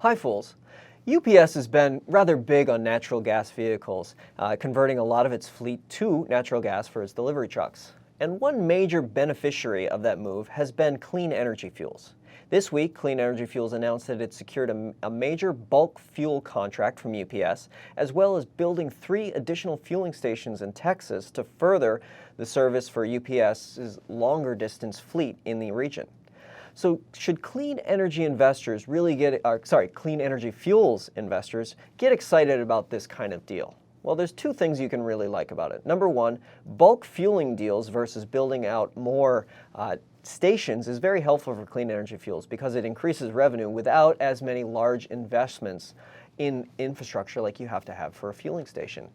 Hi, Fools. UPS has been rather big on natural gas vehicles, converting a lot of its fleet to natural gas for its delivery trucks. And one major beneficiary of that move has been clean energy fuels. This week, Clean Energy Fuels announced that it secured a major bulk fuel contract from UPS, as well as building 3 additional fueling stations in Texas to further the service for UPS's longer distance fleet in the region. So should clean energy investors really clean energy fuels investors get excited about this kind of deal? Well, there's 2 things you can really like about it. Number 1, bulk fueling deals versus building out more stations is very helpful for clean energy fuels because it increases revenue without as many large investments in infrastructure like you have to have for a fueling station.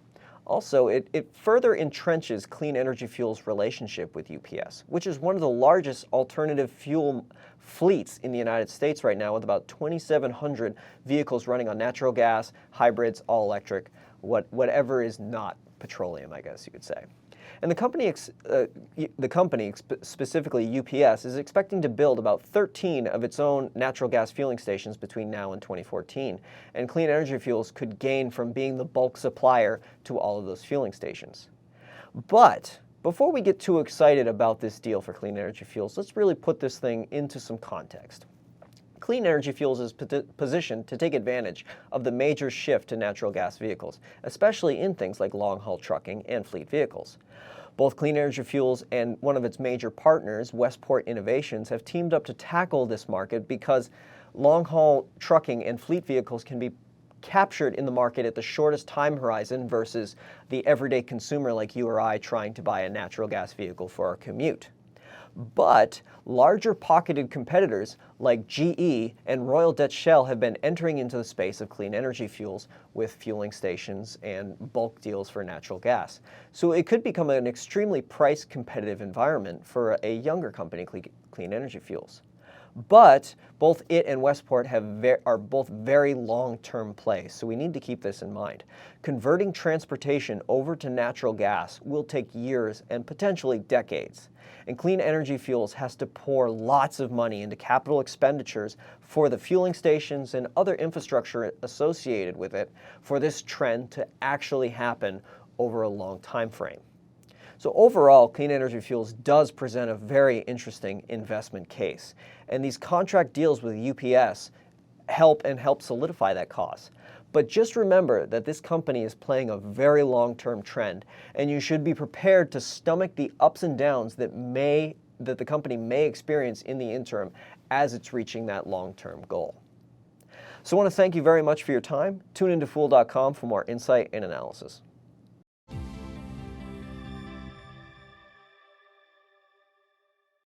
Also, it further entrenches Clean Energy Fuels' relationship with UPS, which is one of the largest alternative fuel fleets in the United States right now, with about 2,700 vehicles running on natural gas, hybrids, all electric, whatever is not petroleum, I guess you could say. And the company, specifically UPS, is expecting to build about 13 of its own natural gas fueling stations between now and 2014. And Clean Energy Fuels could gain from being the bulk supplier to all of those fueling stations. But before we get too excited about this deal for Clean Energy Fuels, let's really put this thing into some context. Clean Energy Fuels is positioned to take advantage of the major shift to natural gas vehicles, especially in things like long-haul trucking and fleet vehicles. Both Clean Energy Fuels and one of its major partners, Westport Innovations, have teamed up to tackle this market because long-haul trucking and fleet vehicles can be captured in the market at the shortest time horizon versus the everyday consumer like you or I trying to buy a natural gas vehicle for our commute. But larger pocketed competitors like GE and Royal Dutch Shell have been entering into the space of clean energy fuels with fueling stations and bulk deals for natural gas. So it could become an extremely price competitive environment for a younger company, Clean Energy Fuels. But both it and Westport are both very long-term plays, so we need to keep this in mind. Converting transportation over to natural gas will take years and potentially decades. And Clean Energy Fuels has to pour lots of money into capital expenditures for the fueling stations and other infrastructure associated with it for this trend to actually happen over a long time frame. So overall, Clean Energy Fuels does present a very interesting investment case. And these contract deals with UPS help solidify that cause. But just remember that this company is playing a very long-term trend, and you should be prepared to stomach the ups and downs that the company may experience in the interim as it's reaching that long-term goal. So I want to thank you very much for your time. Tune into Fool.com for more insight and analysis.